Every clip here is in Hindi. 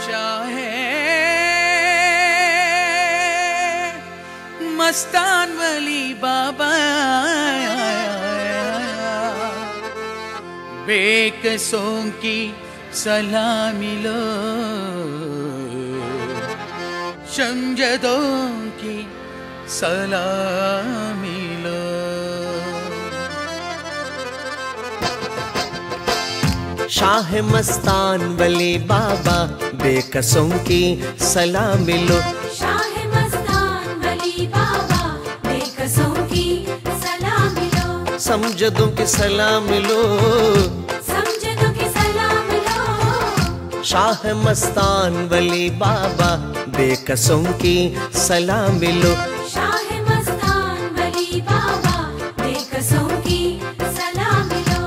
चाहे मस्तान वली बाबा बेकसों की सलामी लो, शमजदों की सलामी लो। शाह मस्तान वली बाबा बेकसों की सलामी लो, शाह मस्तान वली बाबा बेकसों की सलामी लो। समझदों की सलामी लो, समझदों की सलामी लो। शाह मस्तान वली बाबा बेकसों की सलामी लो, शाह मस्तान वली बाबा बेकसों की सलामी लो।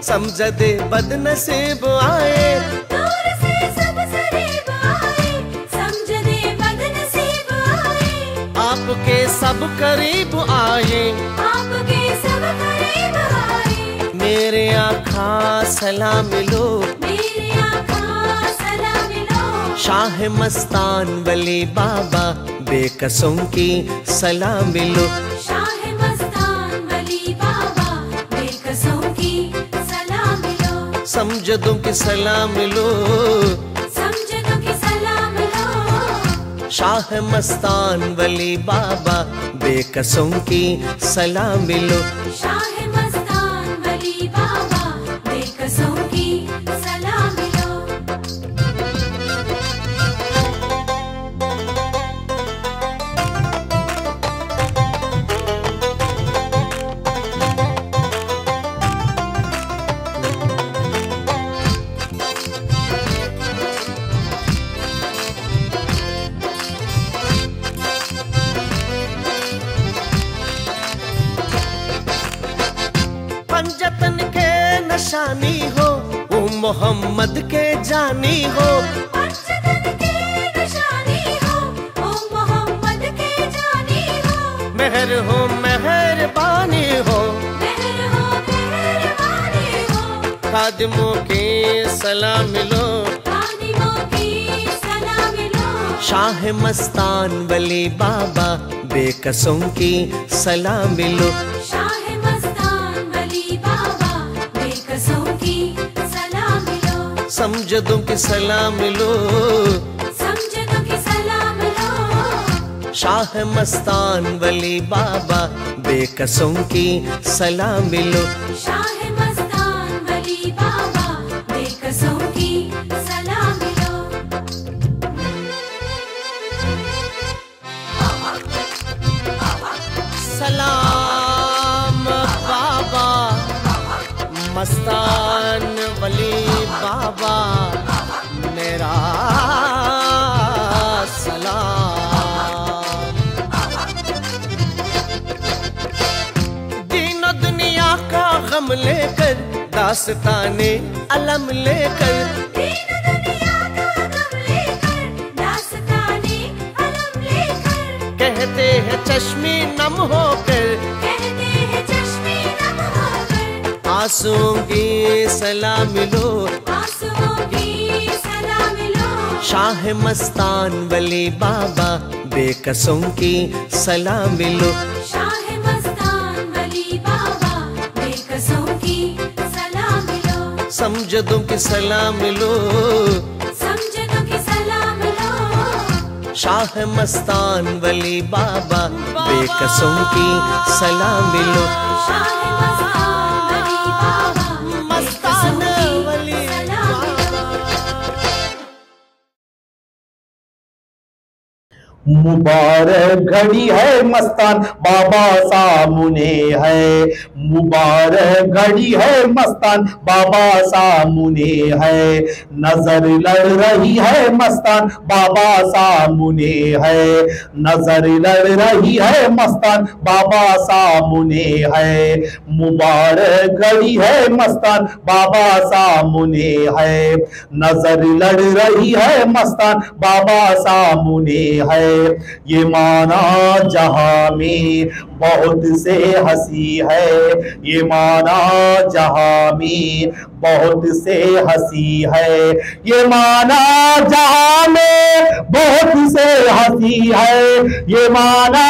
समझदे बदनसीब आए, दूर से सब सरीब आए, समझदे बदनसीब आए। आपके सब करीब आए, आपके सब करीब आए। मेरे आका सलामी लो, मेरे आका सलामी लो। शाह मस्तान वली बाबा बेकसों की सलामी लो, शाह मस्तान वली बाबा बेकसों की सलामी लो। समझदों की सलामी लो, समझदों की सलामी लो। शाह मस्तान वली बाबा बेकसों की सलामी लो, शाह मस्तान वली बाबा बेकसों की सलामी लो। पंजतन के नशानी हो, वो मोहम्मद के जानी हो, पंजतन के निशानी हो, ओ मोहम्मद के जानी हो। मेहर हो मेहरबानी हो, मेहरबानी हो। खादिमों की सलामी लो, खादिमों की सलामी लो। शाह मस्तान वली बाबा बेकसों की सलामी लो, शाह मस्तान वली बाबा बेकसों की सलामी लो। समझदों की सलामी लो, समझदों की सलामी लो। शाह मस्तान वली बाबा बेकसों की सलामी लो, शाह मस्तान वली बाबा बेकसों की सलामी लो। सलाम बाबा मस्तान वली बाबा मेरा सलाम। दीन दुनिया का गम लेकर, दास्ताने अलम लेकर, दीन दुनिया का गम लेकर, दास्ताने अलम लेकर। कहते हैं चश्मे नम होकर, कहते हैं चश्मे नम होकर। आंसुओं की सलामी लो, आंसुओं की सलामी लो। शाह मस्तान वली बाबा बेकसों की सलामी लो, शाह मस्तान वली बाबा बेकसों की सलामी लो। समझदों की सलामी लो, समझदों की सलामी लो। शाह मस्तान वली बाबा बेकसों की सलामी लो, शाह मस्तान वली बाबा मस्तान बेकसों की वली सलामी लो। मुबारक घड़ी है मस्तान बाबा सामने है, मुबारक घड़ी है मस्तान बाबा सामने है, नजर लड़ रही है मस्तान बाबा सामने है, नजर लड़ रही है मस्तान बाबा सामने है, मुबारक घड़ी है मस्तान बाबा सामने है, नजर लड़ रही है मस्तान बाबा सामने है। ये माना जहां में बहुत से हंसी है, ये माना जहां में बहुत से हंसी है, ये माना जहां में बहुत से हंसी है, ये माना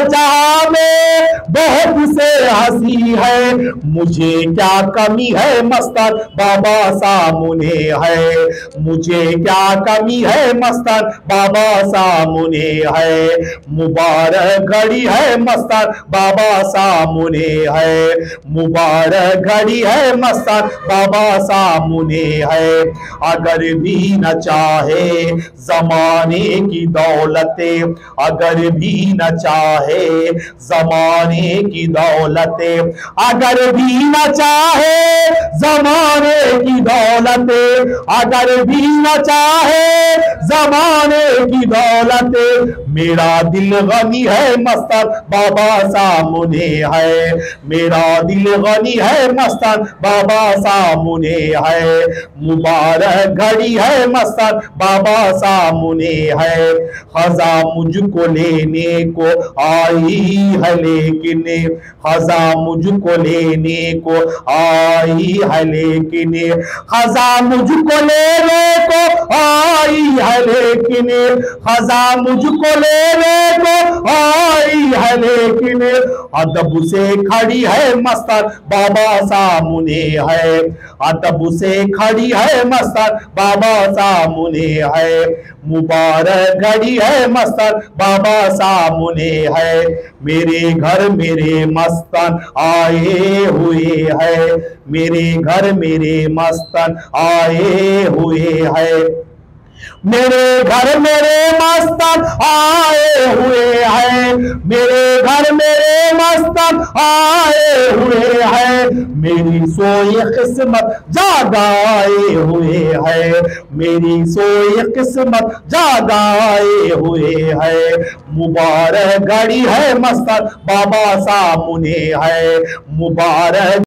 जहां में बहुत से हंसी है, मुझे क्या कमी है मस्तान बाबा सामने है, मुझे क्या कमी है मस्तान बाबा सामने है, मुबारक घड़ी है मस्तान बाबा सामने है, मुबारक घड़ी है मस्तान बाबा सामने है। अगर भी न चाहे जमाने की दौलतें, अगर भी न चाहे जमाने की दौलतें, अगर भी न चाहे जमाने की दौलतें, अगर भी न चाहे जमाने की दौलतें, मेरा दिल गनी है मस्तान बाबा सामने है, मेरा दिल गनी है मस्तान बाबा सामने है, मुबारक घड़ी है मस्तान बाबा सामने है। खजा मुझको लेने को आई है लेकिन, खजा मुझको लेने को आई है लेकिन, खजा मुझको लेने को आई है लेकिन, खजा मुझको लेने को आई है लेकिन, अदब से खड़ी है मस्तान बाबा सामने है, अदब से खड़ी है मस्तान बाबा सामने है, मुबारक घड़ी है मस्तान बाबा सामने है। मेरे घर मेरे मस्तान आए हुए है, मेरे घर मेरे मस्तान आए हुए है, मेरे घर मेरे मस्तान आए हुए हैं, मेरे घर मेरे मस्तान आए हुए हैं, मेरी सोई किस्मत जागाए हुए है, मेरी सोई किस्मत जागाए हुए है, मुबारक घड़ी है मस्तान बाबा सामने है, मुबारक